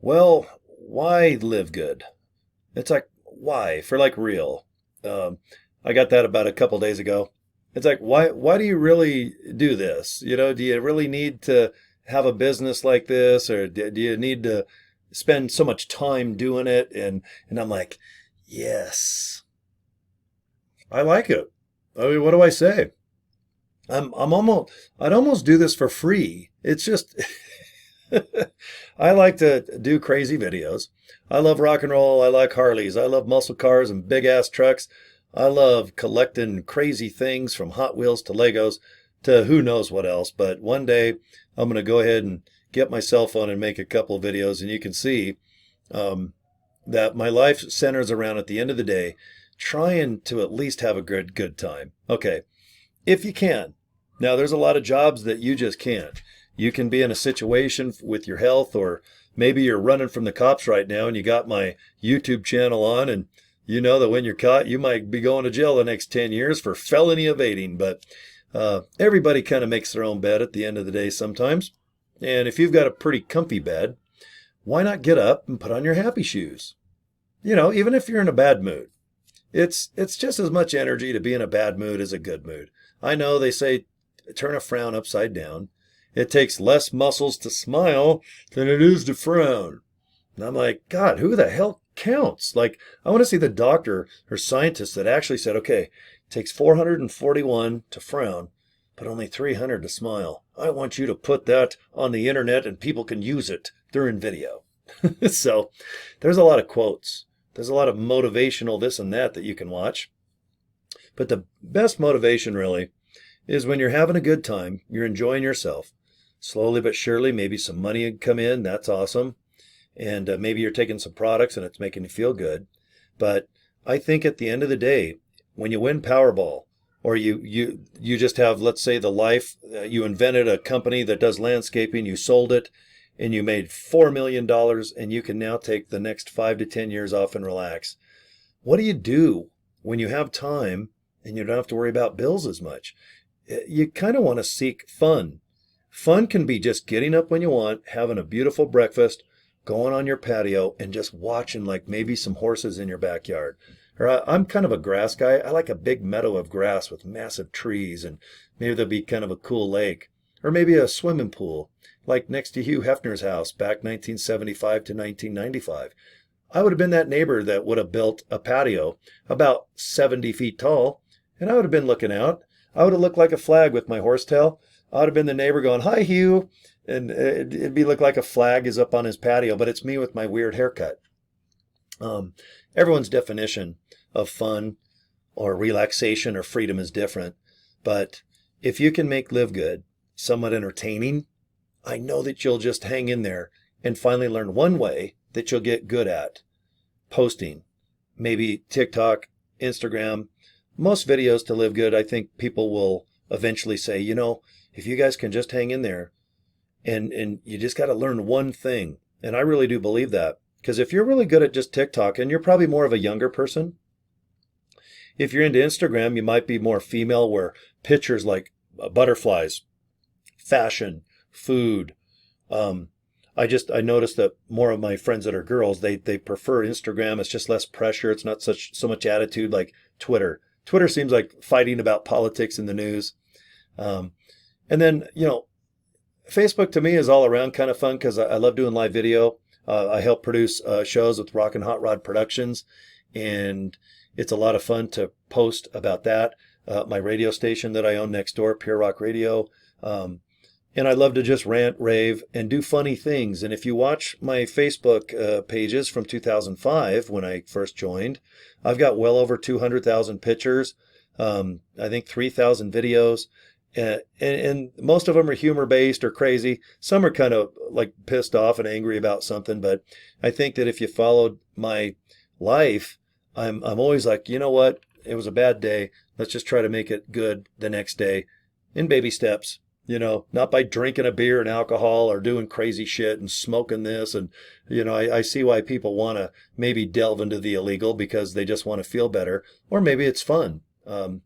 Well, why live good? It's like, why? For like real. Um, I got that about a couple days ago. It's like, why do you really do this? Do you really need to have a business like this, or do you need to spend so much time doing it? And I'm like, yes, I like it. I mean, what do I say? I'm almost I'd almost do this for free. It's just I like to do crazy videos. I love rock and roll. I like Harleys. I love muscle cars and big ass trucks. I love collecting crazy things from Hot Wheels to Legos to who knows what else. But one day I'm going to go ahead and get my cell phone and make a couple of videos, and you can see um, that my life centers around at the end of the day trying to at least have a good time. Okay, if you can. Now, there's a lot of jobs that you just can't. You can be in a situation with your health, or maybe you're running from the cops right now and you got my YouTube channel on, and you know that when you're caught, you might be going to jail the next 10 years for felony evading. But everybody kind of makes their own bed at the end of the day sometimes. And if you've got a pretty comfy bed, why not get up and put on your happy shoes? Even if you're in a bad mood. It's just as much energy to be in a bad mood as a good mood. I know they say turn a frown upside down. It takes less muscles to smile than it is to frown. And I'm like, God, who the hell counts? Like, I want to see the doctor or scientist that actually said, okay, it takes 441 to frown, but only 300 to smile. I want you to put that on the internet and people can use it during video. So there's a lot of quotes. There's a lot of motivational this and that you can watch. But the best motivation really is when you're having a good time, you're enjoying yourself. Slowly but surely, maybe some money would come in. That's awesome. And maybe you're taking some products and it's making you feel good. But I think at the end of the day, when you win Powerball, or you just have, let's say, the life, you invented a company that does landscaping, you sold it, and you made $4 million, and you can now take the next 5 to 10 years off and relax. What do you do when you have time and you don't have to worry about bills as much? You kind of want to seek fun. Fun can be just getting up when you want, having a beautiful breakfast, going on your patio, and just watching like maybe some horses in your backyard. Or I'm kind of a grass guy. I like a big meadow of grass with massive trees, and maybe there'll be kind of a cool lake. Or maybe a swimming pool, like next to Hugh Hefner's house back 1975 to 1995. I would have been that neighbor that would have built a patio about 70 feet tall, and I would have been looking out. I would have looked like a flag with my horsetail. I would have been the neighbor going, "Hi, Hugh." And it'd be look like a flag is up on his patio, but it's me with my weird haircut. Um, Everyone's definition of fun or relaxation or freedom is different. But if you can make Live Good somewhat entertaining, I know that you'll just hang in there and finally learn one way that you'll get good at posting. Maybe TikTok, Instagram, most videos to Live Good. I think people will eventually say, if you guys can just hang in there and you just got to learn one thing. And I really do believe that. Because if you're really good at just TikTok, and you're probably more of a younger person, if you're into Instagram, you might be more female, where pictures like butterflies, fashion, food. I noticed that more of my friends that are girls, they prefer Instagram. It's just less pressure. It's not so much attitude like Twitter. Twitter seems like fighting about politics in the news. And then, Facebook to me is all around kind of fun because I love doing live video. I help produce shows with Rock and Hot Rod Productions, and it's a lot of fun to post about that. My radio station that I own next door, Pure Rock Radio. And I love to just rant, rave, and do funny things. And if you watch my Facebook pages from 2005, when I first joined, I've got well over 200,000 pictures. I think 3,000 videos. And most of them are humor-based or crazy. Some are kind of like pissed off and angry about something. But I think that if you followed my life, I'm always like, you know what? It was a bad day. Let's just try to make it good the next day in baby steps. Not by drinking a beer and alcohol or doing crazy shit and smoking this. And, I see why people want to maybe delve into the illegal because they just want to feel better. Or maybe it's fun. And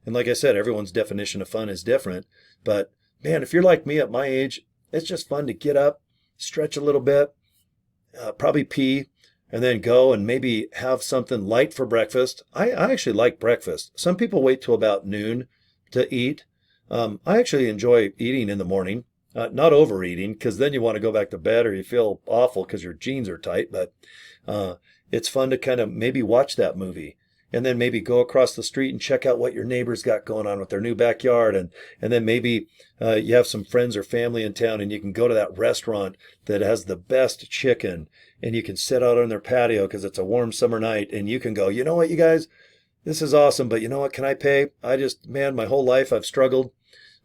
like I said, everyone's definition of fun is different. But man, if you're like me at my age, it's just fun to get up, stretch a little bit, probably pee, and then go and maybe have something light for breakfast. I actually like breakfast. Some people wait till about noon to eat. I actually enjoy eating in the morning, not overeating, because then you want to go back to bed or you feel awful because your jeans are tight. But uh, it's fun to kind of maybe watch that movie and then maybe go across the street and check out what your neighbors got going on with their new backyard. And then maybe you have some friends or family in town and you can go to that restaurant that has the best chicken and you can sit out on their patio because it's a warm summer night and you can go, you know what, you guys, this is awesome, but you know what, can I pay? Man, my whole life I've struggled.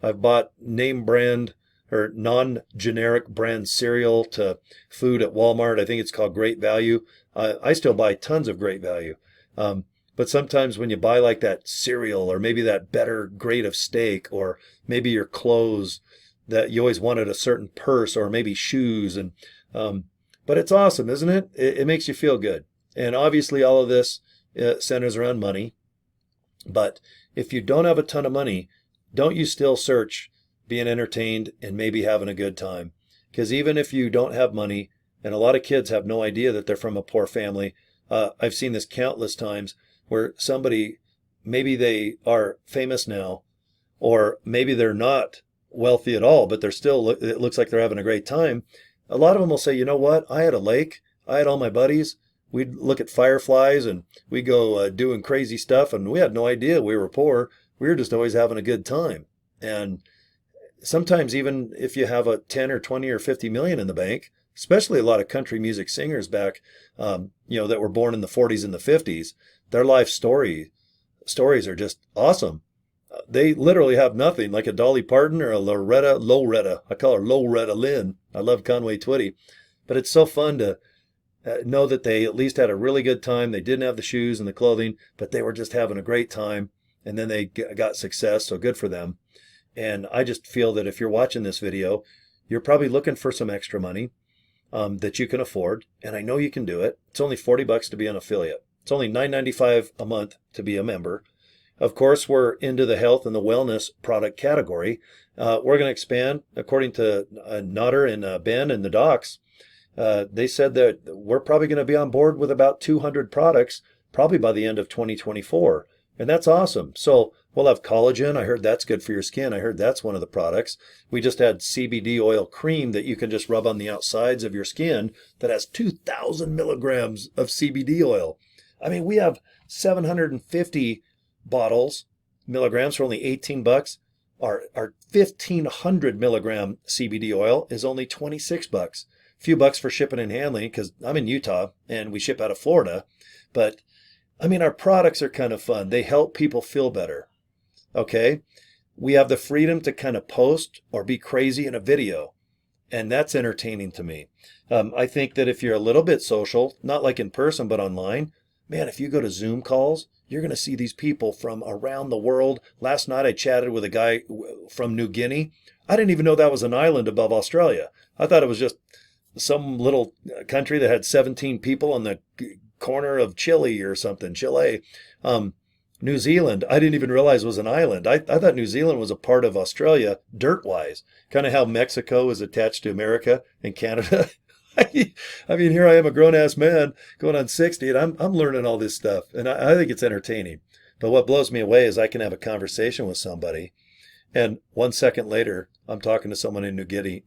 I've bought name brand or non-generic brand cereal to food at Walmart. I think it's called Great Value. I still buy tons of Great Value. But sometimes when you buy like that cereal or maybe that better grade of steak or maybe your clothes that you always wanted a certain purse or maybe shoes but it's awesome, isn't it? It makes you feel good. And obviously all of this centers around money. But if you don't have a ton of money, don't you still search being entertained and maybe having a good time? Because even if you don't have money, and a lot of kids have no idea that they're from a poor family, I've seen this countless times where somebody, maybe they are famous now, or maybe they're not wealthy at all, but it looks like they're having a great time. A lot of them will say, you know what? I had a lake. I had all my buddies. We'd look at fireflies and we'd go doing crazy stuff. And we had no idea we were poor. We were just always having a good time. And sometimes even if you have a 10 or 20 or 50 million in the bank, especially a lot of country music singers back, that were born in the 40s and the 50s, their life stories are just awesome. They literally have nothing, like a Dolly Parton or a Loretta. I call her Loretta Lynn. I love Conway Twitty. But it's so fun to know that they at least had a really good time. They didn't have the shoes and the clothing, but they were just having a great time. And then they got success, so good for them. And I just feel that if you're watching this video, you're probably looking for some extra money that you can afford. And I know you can do it. It's only $40 to be an affiliate. It's only $9.95 a month to be a member. Of course, we're into the health and the wellness product category. We're going to expand, according to Nutter and Ben and the docs. They said that we're probably going to be on board with about 200 products, probably by the end of 2024. And that's awesome. So we'll have collagen. I heard that's good for your skin. I heard that's one of the products. We just had CBD oil cream that you can just rub on the outsides of your skin that has 2,000 milligrams of CBD oil. I mean, we have 750 milligrams for only $18. Our 1,500 milligram CBD oil is only $26. A few bucks for shipping and handling because I'm in Utah and we ship out of Florida. But I mean, our products are kind of fun. They help people feel better. Okay. We have the freedom to kind of post or be crazy in a video. And that's entertaining to me. I think that if you're a little bit social, not like in person, but online, man, if you go to Zoom calls, you're going to see these people from around the world. Last night I chatted with a guy from New Guinea. I didn't even know that was an island above Australia. I thought it was just some little country that had 17 people on the corner of Chile or something. Chile. New Zealand, I didn't even realize was an island. I thought New Zealand was a part of Australia dirt-wise, kind of how Mexico is attached to America and Canada. I mean, here I am, a grown-ass man going on 60, and I'm learning all this stuff, and I think it's entertaining. But what blows me away is I can have a conversation with somebody, and 1 second later, I'm talking to someone in New Guinea,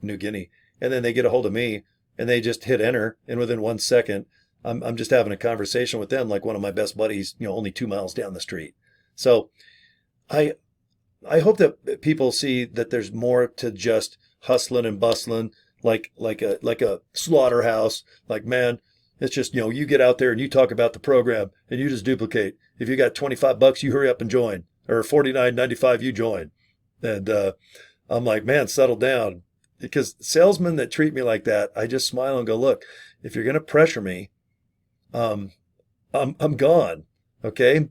and then they get a hold of me, and they just hit enter, and within 1 second, I'm just having a conversation with them like one of my best buddies, only 2 miles down the street. So I hope that people see that there's more to just hustling and bustling like a slaughterhouse. Like, man, it's just, you get out there and you talk about the program and you just duplicate. If you got $25, you hurry up and join, or $49.95, you join. And I'm like, man, settle down. Because salesmen that treat me like that, I just smile and go, look, if you're going to pressure me, I'm gone. Okay.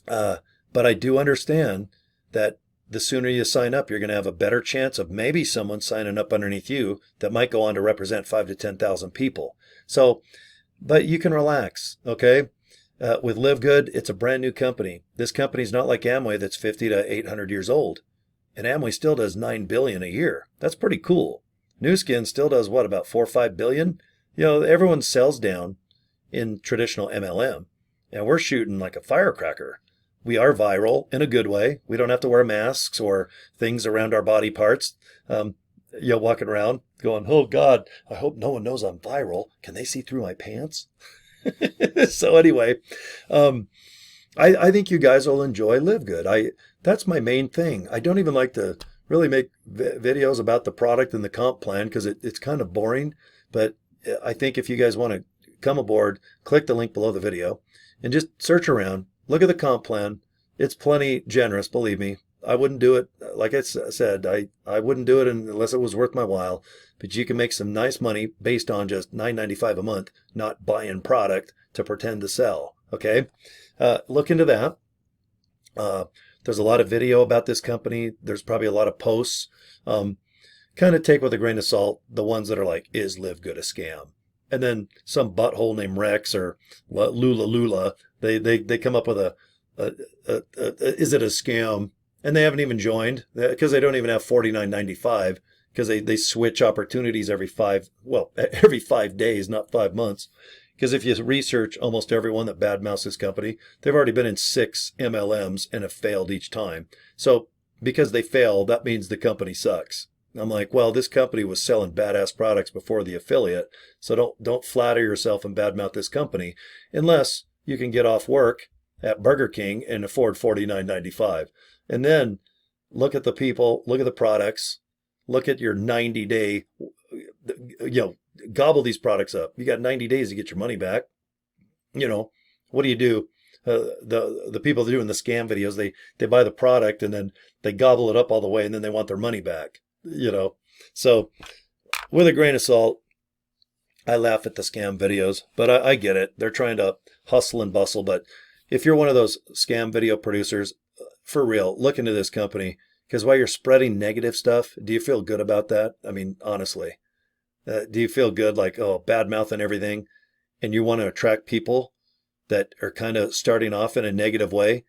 But I do understand that the sooner you sign up, you're going to have a better chance of maybe someone signing up underneath you that might go on to represent 5,000 to 10,000 people. So, but you can relax. Okay. With LiveGood, it's a brand new company. This company's not like Amway that's 50 to 800 years old. And Amway still does $9 billion a year. That's pretty cool. New Skin still does what, about 4 or 5 billion? Everyone sells down in traditional MLM, and we're shooting like a firecracker. We are viral in a good way. We don't have to wear masks or things around our body parts. Walking around going, oh God, I hope no one knows I'm viral. Can they see through my pants? So anyway, um, I think you guys will enjoy Live Good. That's my main thing. I don't even like to really make videos about the product and the comp plan because it's kind of boring. But I think if you guys want to come aboard, click the link below the video and just search around. Look at the comp plan. It's plenty generous, believe me. I wouldn't do it, like I said, I wouldn't do it unless it was worth my while. But you can make some nice money based on just $9.95 a month, not buying product to pretend to sell. Okay? Look into that. There's a lot of video about this company. There's probably a lot of posts. Kind of take with a grain of salt the ones that are like, is Live Good a scam? And then some butthole named Rex or Lula, they come up with is it a scam? And they haven't even joined because they don't even have $49.95 because they switch opportunities every 5 days, not 5 months. Because if you research almost everyone that badmouths this company, they've already been in 6 MLMs and have failed each time. So because they fail, that means the company sucks. I'm like, well, this company was selling badass products before the affiliate. So don't flatter yourself and badmouth this company unless you can get off work at Burger King and afford $49.95. And then look at the people, look at the products, look at your 90-day, gobble these products up. You got 90 days to get your money back. What do? The people that are doing the scam videos, they buy the product and then they gobble it up all the way and then they want their money back. So with a grain of salt, I laugh at the scam videos, but I get it. They're trying to hustle and bustle. But if you're one of those scam video producers, for real, look into this company because while you're spreading negative stuff, do you feel good about that? I mean, honestly, do you feel good like, oh, bad mouth and everything? And you want to attract people that are kind of starting off in a negative way,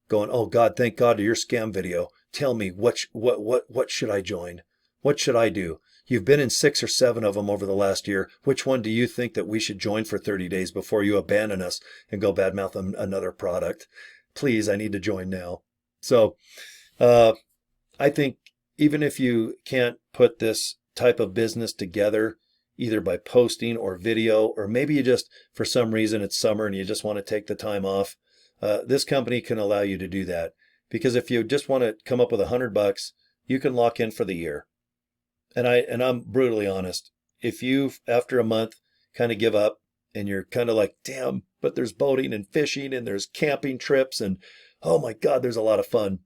going, oh God, thank God to your scam video. Tell me what should I join? What should I do? You've been in 6 or 7 of them over the last year. Which one do you think that we should join for 30 days before you abandon us and go badmouth another product? Please, I need to join now. So I think even if you can't put this type of business together, either by posting or video, or maybe you just, for some reason, it's summer and you just want to take the time off, this company can allow you to do that. Because if you just want to come up with $100, you can lock in for the year. And I'm brutally honest. If you, after a month, kind of give up and you're kind of like, damn, but there's boating and fishing and there's camping trips and oh my God, there's a lot of fun.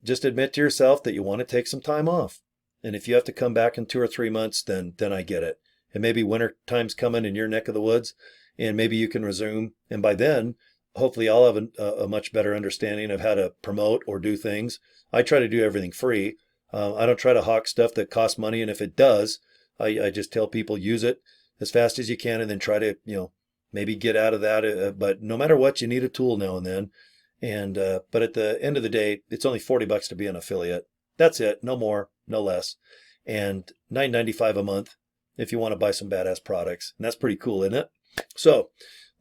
Just admit to yourself that you want to take some time off. And if you have to come back in 2 or 3 months, then I get it. And maybe winter time's coming in your neck of the woods and maybe you can resume. And by then, hopefully I'll have a much better understanding of how to promote or do things. I try to do everything free. I don't try to hawk stuff that costs money. And if it does, I just tell people use it as fast as you can and then try to, maybe get out of that. But no matter what, you need a tool now and then. And but at the end of the day, it's only $40 to be an affiliate. That's it. No more, no less. And $9.95 a month if you want to buy some badass products. And that's pretty cool, isn't it? So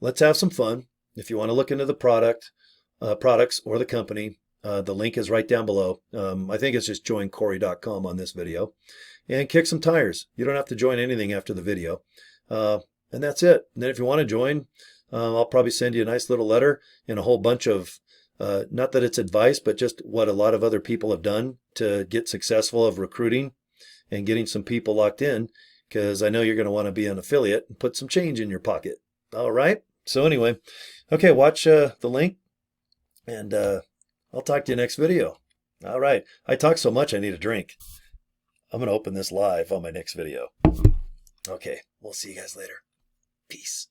let's have some fun. If you want to look into the products or the company, the link is right down below. I think it's just joincorey.com on this video. And kick some tires. You don't have to join anything after the video. And that's it. And then if you want to join, I'll probably send you a nice little letter and a whole bunch of, not that it's advice, but just what a lot of other people have done to get successful of recruiting and getting some people locked in, because I know you're going to want to be an affiliate and put some change in your pocket. All right. So anyway, okay, watch the link and I'll talk to you next video. All right. I talk so much I need a drink. I'm going to open this live on my next video. Okay. We'll see you guys later. Peace.